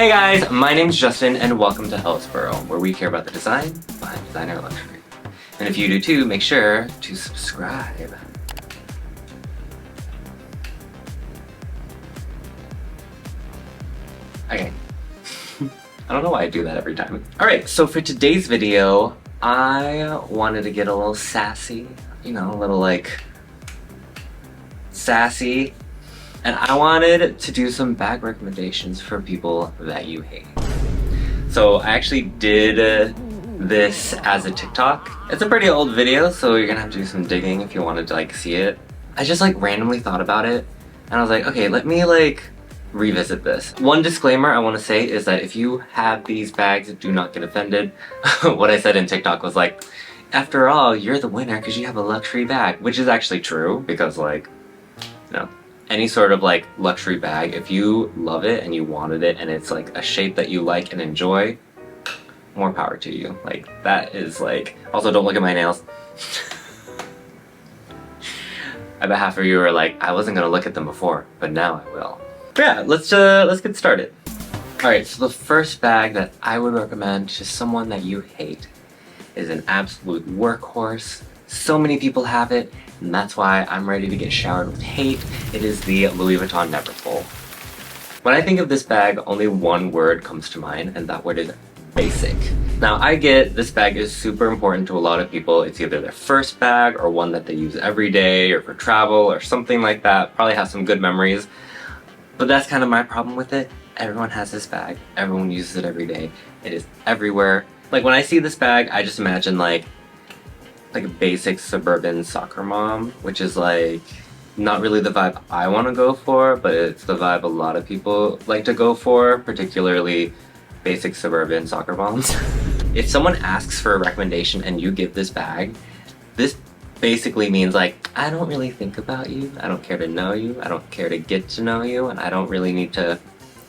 Hey guys, my name's Justin and welcome to Ellisboro, where we care about the design behind designer luxury. And if you do too, make sure to subscribe. Okay. I don't know why I do that every time. Alright, so for today's video, I wanted to get a little sassy, you know, a little like sassy. And I wanted to do some bag recommendations for people that you hate. So I actually did this as a TikTok. It's a pretty old video, so you're gonna have to do some digging if you wanted to like see it. I just like randomly thought about it and I was like, okay, let me like revisit this. One disclaimer I want to say is that if you have these bags, do not get offended. What I said in TikTok was like, after all, you're the winner because you have a luxury bag, which is actually true because like, you know, any sort of like luxury bag, if you love it and you wanted it and it's like a shape that you like and enjoy, more power to you. Like that is like, also don't look at my nails. I bet half of you are like, I wasn't gonna look at them before, but now I will. But yeah, let's get started. Alright, so the first bag that I would recommend to someone that you hate is an absolute workhorse. So many people have it, and that's why I'm ready to get showered with hate. It is the Louis Vuitton Neverfull. When I think of this bag, only one word comes to mind, and that word is basic. Now, I get this bag is super important to a lot of people. It's either their first bag or one that they use every day or for travel or something like that. Probably have some good memories. But that's kind of my problem with it. Everyone has this bag. Everyone uses it every day. It is everywhere. Like when I see this bag, I just imagine like a basic suburban soccer mom, which is like not really the vibe I want to go for, but it's the vibe a lot of people like to go for, particularly basic suburban soccer moms. If someone asks for a recommendation and you give this bag, this basically means like, I don't really think about you, I don't care to know you, I don't care to get to know you, and I don't really need to,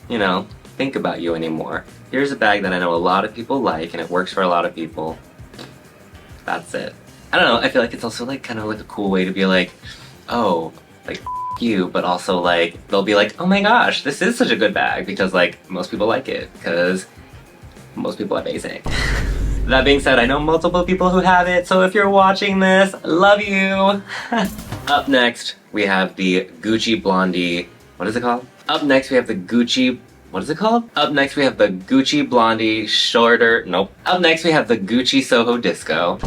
you know, think about you anymore. Here's a bag that I know a lot of people like and it works for a lot of people. That's it. I don't know, I feel like it's also like kind of like a cool way to be like, oh, like you, but also like they'll be like, oh my gosh, this is such a good bag because like most people like it because most people are basic. That being said, I know multiple people who have it, so if you're watching this, love you. Up next, we have the Gucci Blondie, what is it called? Up next, we have the Gucci, what is it called? Up next, we have the Gucci Blondie shorter, nope. Up next, we have the Gucci Soho Disco.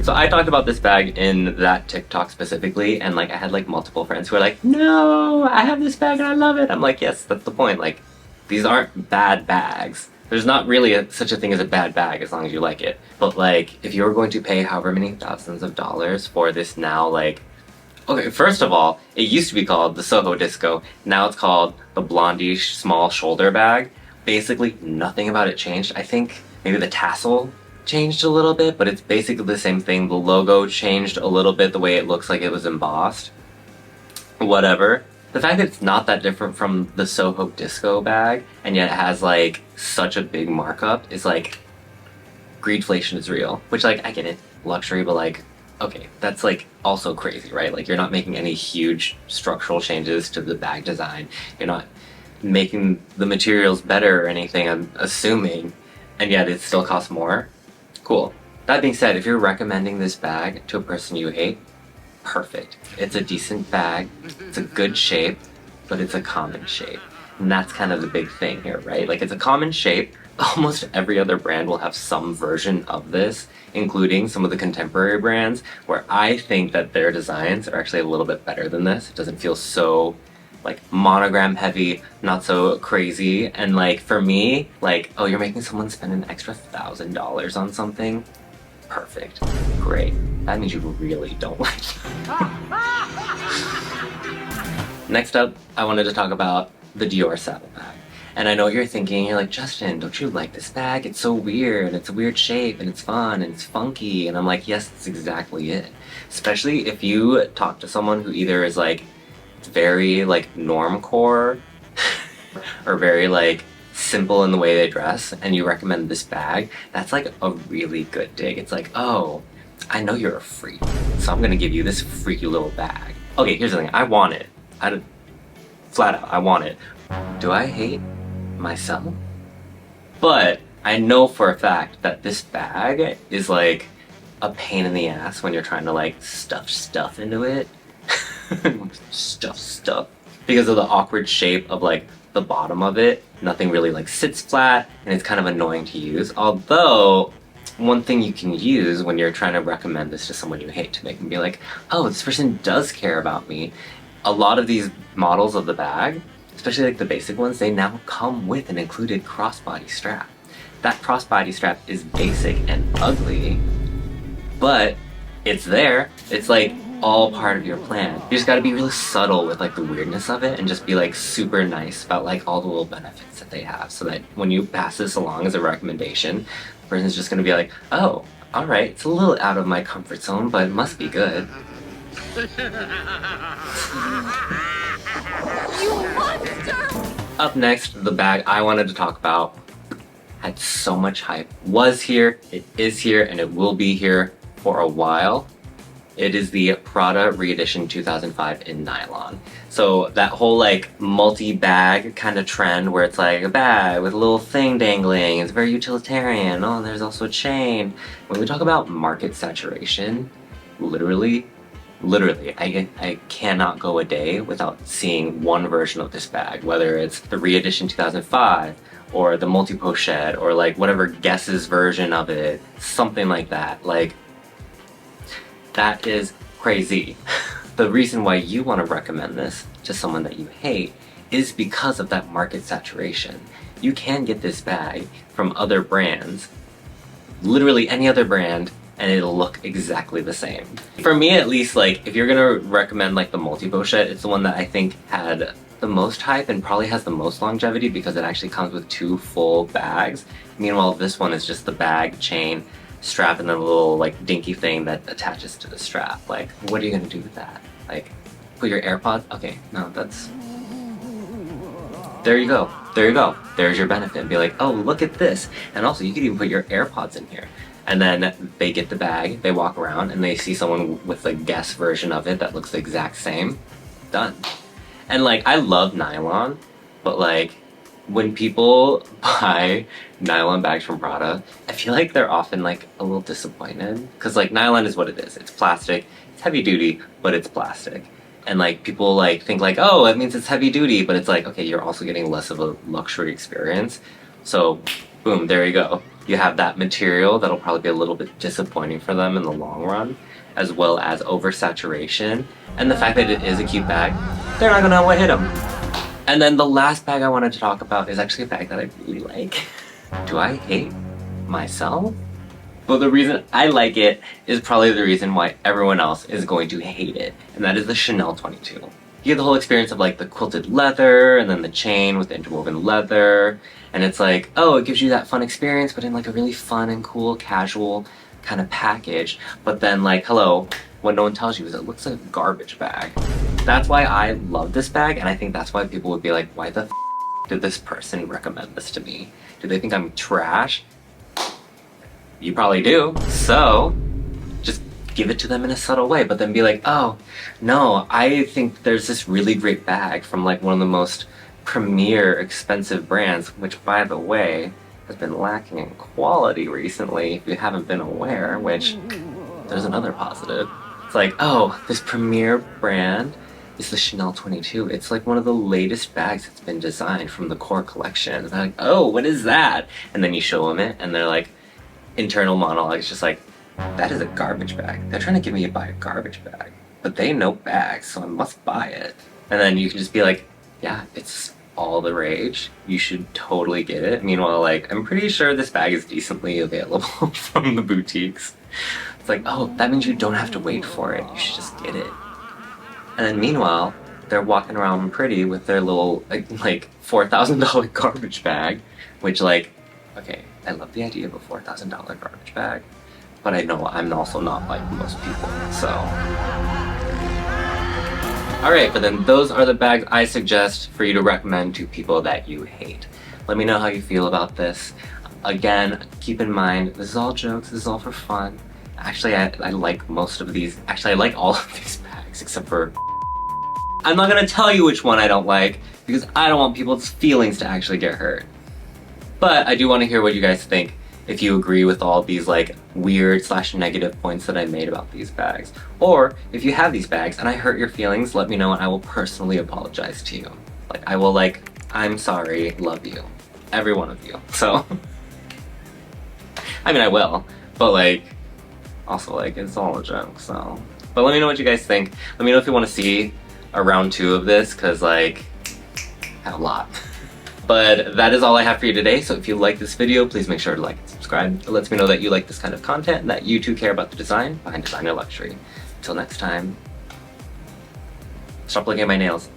So I talked about this bag in that TikTok specifically, and like I had like multiple friends who were like, no, I have this bag and I love it. I'm like, yes, that's the point. Like, these aren't bad bags. There's not really such a thing as a bad bag as long as you like it. But like, if you were going to pay however many thousands of dollars for this now, like, okay, first of all, it used to be called the Soho Disco. Now it's called the Blondie small shoulder bag. Basically, nothing about it changed. I think maybe the tassel changed a little bit, but it's basically the same thing. The logo changed a little bit, the way it looks like it was embossed. Whatever. The fact that it's not that different from the Soho Disco bag, and yet it has like such a big markup is like, greedflation is real. Which like, I get it, luxury, but like, okay, that's like also crazy, right? Like you're not making any huge structural changes to the bag design. You're not making the materials better or anything, I'm assuming, and yet it still costs more. Cool. That being said, if you're recommending this bag to a person you hate, perfect. It's a decent bag, it's a good shape, but it's a common shape. And that's kind of the big thing here, right? Like it's a common shape. Almost every other brand will have some version of this, including some of the contemporary brands, where I think that their designs are actually a little bit better than this. It doesn't feel so like monogram heavy, not so crazy, and like for me, like, oh, you're making someone spend an extra $1,000 on something? Perfect. Great. That means you really don't like it. Next up, I wanted to talk about the Dior Saddle Bag. And I know what you're thinking, you're like, Justin, don't you like this bag? It's so weird, it's a weird shape, and it's fun, and it's funky, and I'm like, yes, that's exactly it. Especially if you talk to someone who either is like, very like normcore or very like simple in the way they dress, and you recommend this bag, that's like a really good dig. It's like, oh, I know you're a freak, so I'm gonna give you this freaky little bag. Okay, here's the thing, I want it. Flat out, I want it. Do I hate myself. But I know for a fact that this bag is like a pain in the ass when you're trying to like stuff stuff into it. stuff. Because of the awkward shape of like the bottom of it. Nothing really like sits flat and it's kind of annoying to use. Although, one thing you can use when you're trying to recommend this to someone you hate to make them be like, oh, this person does care about me. A lot of these models of the bag, especially like the basic ones, they now come with an included crossbody strap. That crossbody strap is basic and ugly, but it's there. It's like all part of your plan. You just gotta be really subtle with like the weirdness of it and just be like super nice about like all the little benefits that they have so that when you pass this along as a recommendation, the person's just gonna be like, oh, all right, it's a little out of my comfort zone, but it must be good. You monster! Up next, the bag I wanted to talk about had so much hype. Was here, it is here, and it will be here for a while. It is the Prada Re-Edition 2005 in nylon. So that whole like multi-bag kind of trend where it's like a bag with a little thing dangling, it's very utilitarian. Oh, and there's also a chain. When we talk about market saturation, literally, I cannot go a day without seeing one version of this bag, whether it's the Re-Edition 2005 or the multi-pochette or like whatever Guess's version of it, something like that. Like, that is crazy. The reason why you want to recommend this to someone that you hate is because of that market saturation. You can get this bag from other brands, literally any other brand, and it'll look exactly the same. For me at least, like if you're gonna recommend like the multi-pochette, it's the one that I think had the most hype and probably has the most longevity because it actually comes with 2 full bags. Meanwhile, this one is just the bag, chain, strap, and then a little like dinky thing that attaches to the strap. Like, what are you gonna do with that? Like, put your AirPods? Okay, no, that's... There you go. There you go. There's your benefit. Be like, oh, look at this. And also, you could even put your AirPods in here. And then they get the bag, they walk around, and they see someone with a Guess version of it that looks the exact same. Done. And like, I love nylon, but like, when people buy nylon bags from Prada, I feel like they're often like a little disappointed. Cause like nylon is what it is. It's plastic, it's heavy duty, but it's plastic. And like people like think like, oh, it means it's heavy duty, but it's like, okay, you're also getting less of a luxury experience. So boom, there you go. You have that material that'll probably be a little bit disappointing for them in the long run, as well as oversaturation. And the fact that it is a cute bag, they're not gonna know what hit them. And then the last bag I wanted to talk about is actually a bag that I really like. Do I hate myself? But the reason I like it is probably the reason why everyone else is going to hate it, and that is the Chanel 22. You get the whole experience of like the quilted leather and then the chain with the interwoven leather, and it's like, oh, it gives you that fun experience, but in like a really fun and cool, casual kind of package. But then like, hello, what no one tells you is it looks like a garbage bag. That's why I love this bag, and I think that's why people would be like, why the f did this person recommend this to me? Do they think I'm trash? You probably do. So just give it to them in a subtle way, but then be like, oh, no, I think there's this really great bag from like one of the most premier expensive brands, which by the way, has been lacking in quality recently, if you haven't been aware, which there's another positive. It's like, oh, this premier brand is the Chanel 22. It's like one of the latest bags that's been designed from the core collection. And they're like, oh, what is that? And then you show them it, and they're like, internal monologue is just like, that is a garbage bag. They're trying to get me to buy a garbage bag, but they know bags, so I must buy it. And then you can just be like, yeah, it's all the rage. You should totally get it. Meanwhile, like, I'm pretty sure this bag is decently available from the boutiques. It's like, oh, that means you don't have to wait for it. You should just get it. And then meanwhile, they're walking around pretty with their little, like $4,000 garbage bag, which like, okay, I love the idea of a $4,000 garbage bag, but I know I'm also not like most people, so. Alright, but then those are the bags I suggest for you to recommend to people that you hate. Let me know how you feel about this. Again, keep in mind, this is all jokes, this is all for fun. Actually, I like most of these. Actually, I like all of these bags, except for... I'm not gonna tell you which one I don't like, because I don't want people's feelings to actually get hurt. But I do want to hear what you guys think, if you agree with all these like weird / negative points that I made about these bags. Or if you have these bags and I hurt your feelings, let me know and I will personally apologize to you. Like I will like, I'm sorry, love you. Every one of you. So, I mean I will, but like, also like it's all a joke, so. But let me know what you guys think. Let me know if you want to see a round 2 of this, cause like, I have a lot. But that is all I have for you today, so if you like this video, please make sure to like and subscribe. It lets me know that you like this kind of content and that you too care about the design behind designer luxury. Until next time, stop looking at my nails.